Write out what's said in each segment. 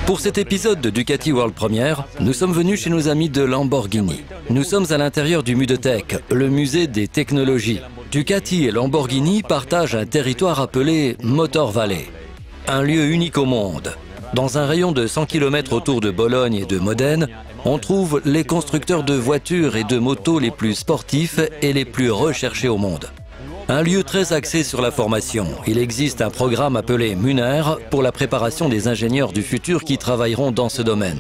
Pour cet épisode de Ducati World Première, nous sommes venus chez nos amis de Lamborghini. Nous sommes à l'intérieur du Mudetech, le musée des technologies. Ducati et Lamborghini partagent un territoire appelé Motor Valley, un lieu unique au monde. Dans un rayon de 100 km autour de Bologne et de Modène, on trouve les constructeurs de voitures et de motos les plus sportifs et les plus recherchés au monde. Un lieu très axé sur la formation. Il existe un programme appelé MUNER pour la préparation des ingénieurs du futur qui travailleront dans ce domaine.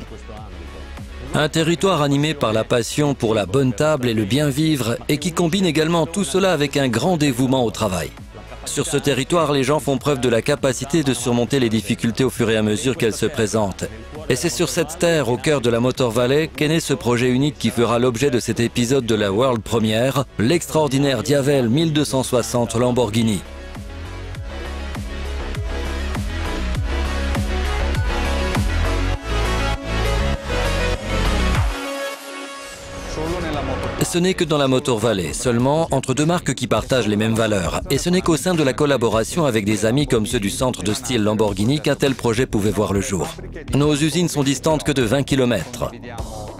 Un territoire animé par la passion pour la bonne table et le bien vivre et qui combine également tout cela avec un grand dévouement au travail. Sur ce territoire, les gens font preuve de la capacité de surmonter les difficultés au fur et à mesure qu'elles se présentent. Et c'est sur cette terre, au cœur de la Motor Valley, qu'est né ce projet unique qui fera l'objet de cet épisode de la World Première, l'extraordinaire Diavel 1260 Lamborghini. Ce n'est que dans la Motor Valley, seulement entre deux marques qui partagent les mêmes valeurs. Et ce n'est qu'au sein de la collaboration avec des amis comme ceux du centre de style Lamborghini qu'un tel projet pouvait voir le jour. Nos usines sont distantes que de 20 km.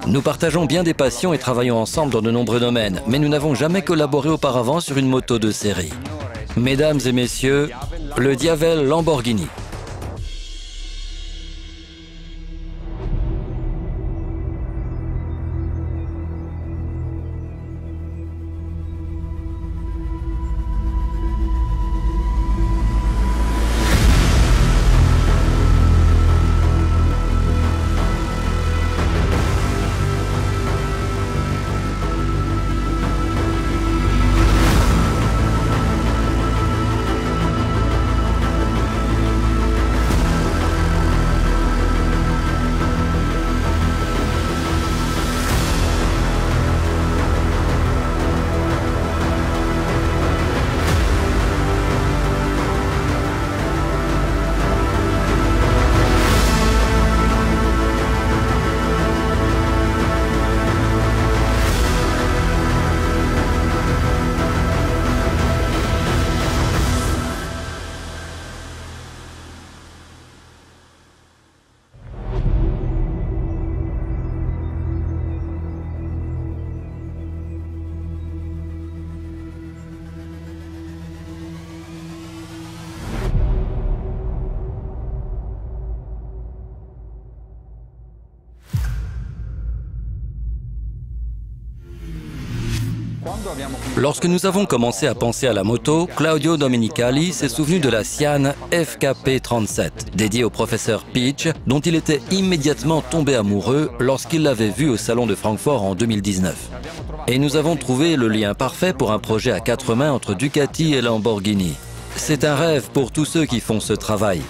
Nous partageons bien des passions et travaillons ensemble dans de nombreux domaines, mais nous n'avons jamais collaboré auparavant sur une moto de série. Mesdames et messieurs, le Diavel Lamborghini. Lorsque nous avons commencé à penser à la moto, Claudio Domenicali s'est souvenu de la Sian FKP37, dédiée au professeur Peach, dont il était immédiatement tombé amoureux lorsqu'il l'avait vue au salon de Francfort en 2019. Et nous avons trouvé le lien parfait pour un projet à quatre mains entre Ducati et Lamborghini. C'est un rêve pour tous ceux qui font ce travail.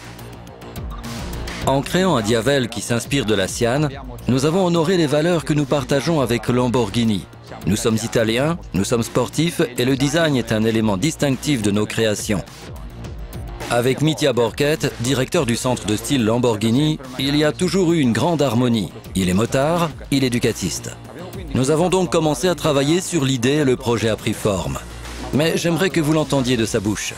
En créant un Diavel qui s'inspire de la Sian, nous avons honoré les valeurs que nous partageons avec Lamborghini. Nous sommes italiens, nous sommes sportifs et le design est un élément distinctif de nos créations. Avec Mitja Borket, directeur du centre de style Lamborghini, il y a toujours eu une grande harmonie. Il est motard, il est ducatiste. Nous avons donc commencé à travailler sur l'idée et le projet a pris forme. Mais j'aimerais que vous l'entendiez de sa bouche.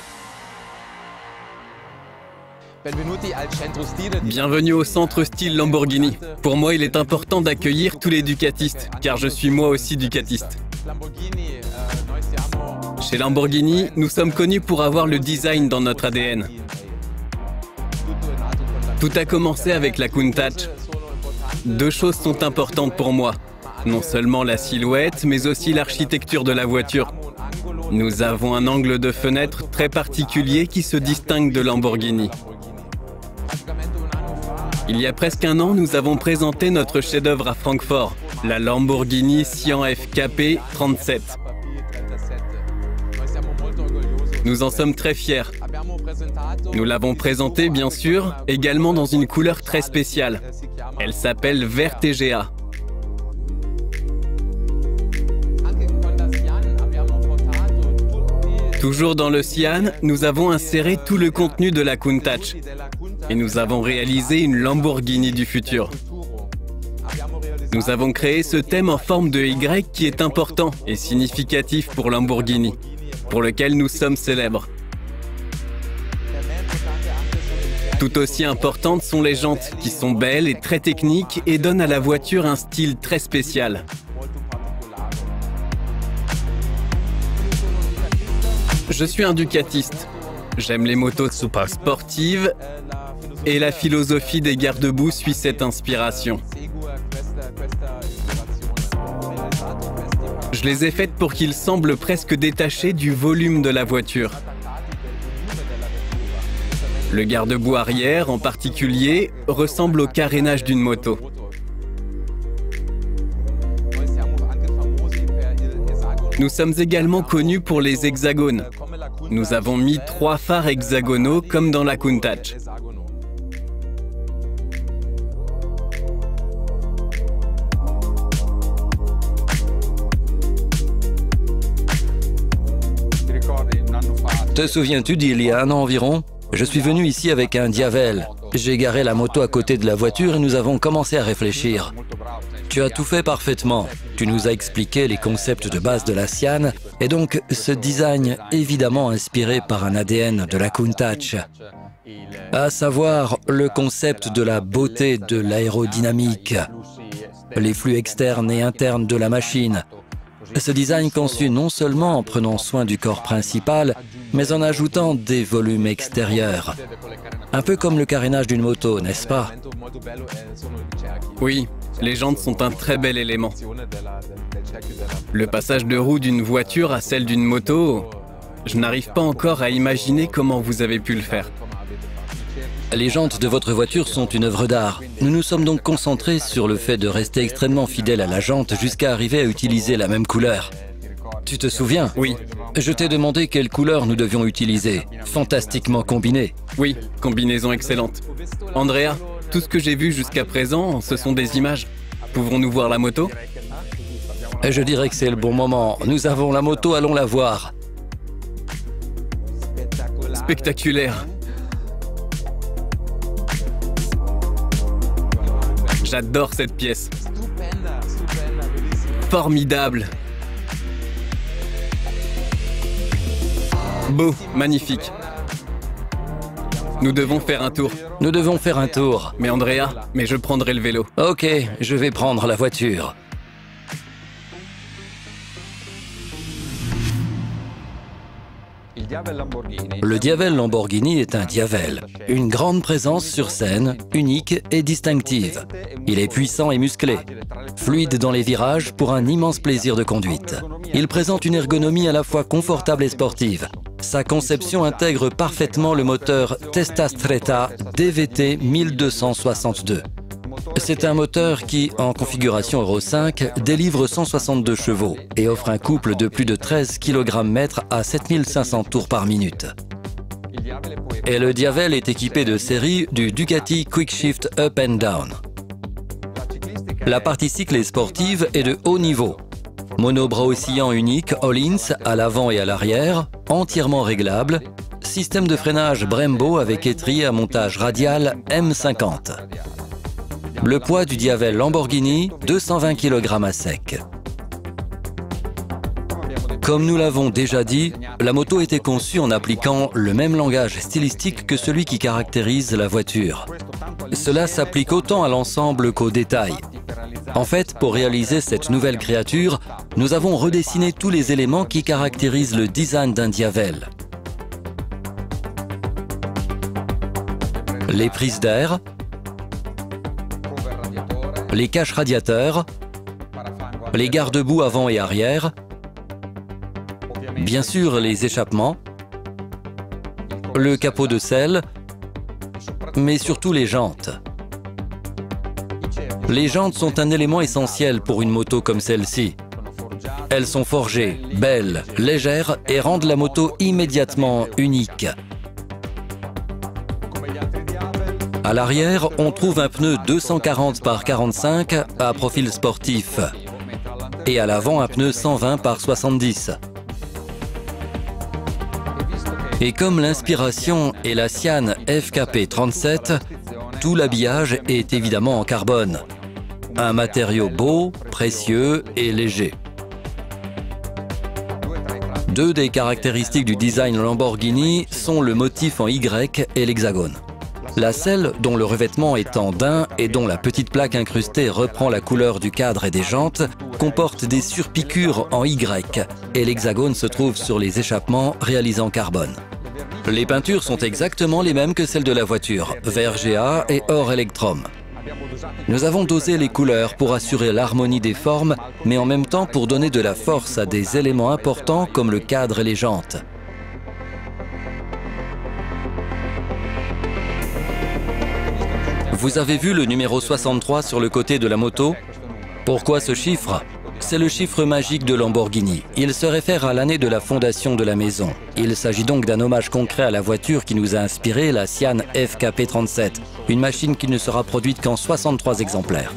Bienvenue au centre style Lamborghini. Pour moi, il est important d'accueillir tous les ducatistes, car je suis moi aussi ducatiste. Chez Lamborghini, nous sommes connus pour avoir le design dans notre ADN. Tout a commencé avec la Countach. Deux choses sont importantes pour moi. Non seulement la silhouette, mais aussi l'architecture de la voiture. Nous avons un angle de fenêtre très particulier qui se distingue de Lamborghini. Il y a presque un an, nous avons présenté notre chef-d'œuvre à Francfort, la Lamborghini Sian FKP 37. Nous en sommes très fiers. Nous l'avons présentée, bien sûr, également dans une couleur très spéciale. Elle s'appelle Vert TGA. Toujours dans le Sian, nous avons inséré tout le contenu de la Countach. Et nous avons réalisé une Lamborghini du futur. Nous avons créé ce thème en forme de Y qui est important et significatif pour Lamborghini, pour lequel nous sommes célèbres. Tout aussi importantes sont les jantes, qui sont belles et très techniques et donnent à la voiture un style très spécial. Je suis un ducatiste. J'aime les motos super sportives et la philosophie des garde-boue suit cette inspiration. Je les ai faites pour qu'ils semblent presque détachés du volume de la voiture. Le garde-boue arrière, en particulier, ressemble au carénage d'une moto. Nous sommes également connus pour les hexagones. Nous avons mis 3 phares hexagonaux comme dans la Countach. Te souviens-tu d'il y a un an environ? Je suis venu ici avec un Diavel. J'ai garé la moto à côté de la voiture et nous avons commencé à réfléchir. Tu as tout fait parfaitement. Tu nous as expliqué les concepts de base de la Sian et donc ce design évidemment inspiré par un ADN de la Countach. À savoir le concept de la beauté de l'aérodynamique, les flux externes et internes de la machine. Ce design conçu non seulement en prenant soin du corps principal, mais en ajoutant des volumes extérieurs. Un peu comme le carénage d'une moto, n'est-ce pas? Oui, les jantes sont un très bel élément. Le passage de roue d'une voiture à celle d'une moto, je n'arrive pas encore à imaginer comment vous avez pu le faire. Les jantes de votre voiture sont une œuvre d'art. Nous nous sommes donc concentrés sur le fait de rester extrêmement fidèle à la jante jusqu'à arriver à utiliser la même couleur. Tu te souviens? Oui. Je t'ai demandé quelle couleur nous devions utiliser. Fantastiquement combiné. Oui, combinaison excellente. Andrea, tout ce que j'ai vu jusqu'à présent, ce sont des images. Pouvons-nous voir la moto? Je dirais que c'est le bon moment. Nous avons la moto, allons la voir. Spectaculaire. J'adore cette pièce. Formidable. Beau, magnifique. Nous devons faire un tour. Nous devons faire un tour. Mais Andrea, je prendrai le vélo. Ok, je vais prendre la voiture. Le Diavel Lamborghini est un Diavel, une grande présence sur scène, unique et distinctive. Il est puissant et musclé, fluide dans les virages pour un immense plaisir de conduite. Il présente une ergonomie à la fois confortable et sportive. Sa conception intègre parfaitement le moteur Testastretta DVT 1262. C'est un moteur qui, en configuration Euro 5, délivre 162 chevaux et offre un couple de plus de 13 kg/m à 7500 tours par minute. Et le Diavel est équipé de série du Ducati Quickshift Up and Down. La partie cyclée sportive est de haut niveau. Monobras oscillant unique Öhlins à l'avant et à l'arrière, entièrement réglable. Système de freinage Brembo avec étrier à montage radial M50. Le poids du Diavel Lamborghini, 220 kg à sec. Comme nous l'avons déjà dit, la moto était conçue en appliquant le même langage stylistique que celui qui caractérise la voiture. Cela s'applique autant à l'ensemble qu'aux détails. En fait, pour réaliser cette nouvelle créature, nous avons redessiné tous les éléments qui caractérisent le design d'un Diavel. Les prises d'air, les caches radiateurs, les garde-boue avant et arrière, bien sûr les échappements, le capot de selle, mais surtout les jantes. Les jantes sont un élément essentiel pour une moto comme celle-ci. Elles sont forgées, belles, légères et rendent la moto immédiatement unique. À l'arrière, on trouve un pneu 240 par 45 à profil sportif et à l'avant un pneu 120 par 70. Et comme l'inspiration est la Sian FKP 37, tout l'habillage est évidemment en carbone. Un matériau beau, précieux et léger. Deux des caractéristiques du design Lamborghini sont le motif en Y et l'hexagone. La selle, dont le revêtement est en daim et dont la petite plaque incrustée reprend la couleur du cadre et des jantes, comporte des surpiqûres en Y et l'hexagone se trouve sur les échappements réalisés en carbone. Les peintures sont exactement les mêmes que celles de la voiture, vert GA et or Electrum. Nous avons dosé les couleurs pour assurer l'harmonie des formes, mais en même temps pour donner de la force à des éléments importants comme le cadre et les jantes. Vous avez vu le numéro 63 sur le côté de la moto? Pourquoi ce chiffre? C'est le chiffre magique de Lamborghini. Il se réfère à l'année de la fondation de la maison. Il s'agit donc d'un hommage concret à la voiture qui nous a inspiré, la Sian FKP37, une machine qui ne sera produite qu'en 63 exemplaires.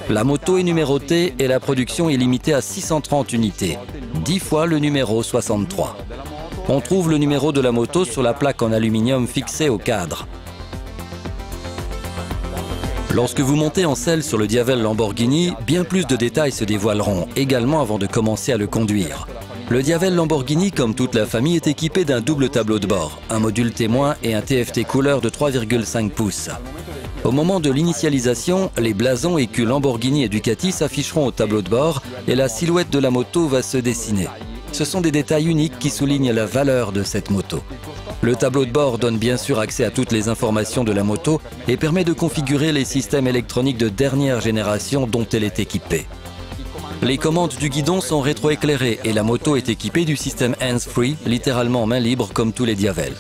La moto est numérotée et la production est limitée à 630 unités, 10 fois le numéro 63. On trouve le numéro de la moto sur la plaque en aluminium fixée au cadre. Lorsque vous montez en selle sur le Diavel Lamborghini, bien plus de détails se dévoileront, également avant de commencer à le conduire. Le Diavel Lamborghini, comme toute la famille, est équipé d'un double tableau de bord, un module témoin et un TFT couleur de 3,5 pouces. Au moment de l'initialisation, les blasons écus Lamborghini et Ducati s'afficheront au tableau de bord et la silhouette de la moto va se dessiner. Ce sont des détails uniques qui soulignent la valeur de cette moto. Le tableau de bord donne bien sûr accès à toutes les informations de la moto et permet de configurer les systèmes électroniques de dernière génération dont elle est équipée. Les commandes du guidon sont rétroéclairées et la moto est équipée du système hands-free, littéralement main libre comme tous les Diavel.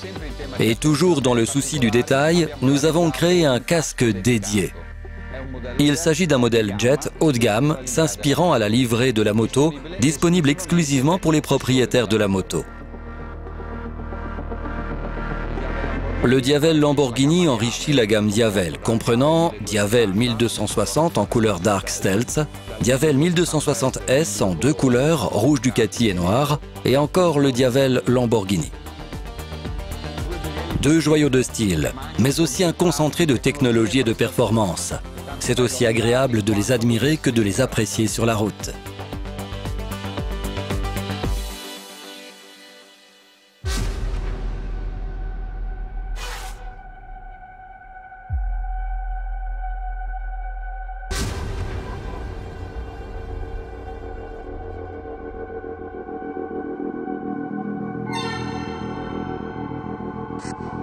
Et toujours dans le souci du détail, nous avons créé un casque dédié. Il s'agit d'un modèle jet haut de gamme, s'inspirant à la livrée de la moto, disponible exclusivement pour les propriétaires de la moto. Le Diavel Lamborghini enrichit la gamme Diavel, comprenant Diavel 1260 en couleur Dark Stealth, Diavel 1260S en deux couleurs, rouge Ducati et noir, et encore le Diavel Lamborghini. Deux joyaux de style, mais aussi un concentré de technologie et de performance. C'est aussi agréable de les admirer que de les apprécier sur la route. You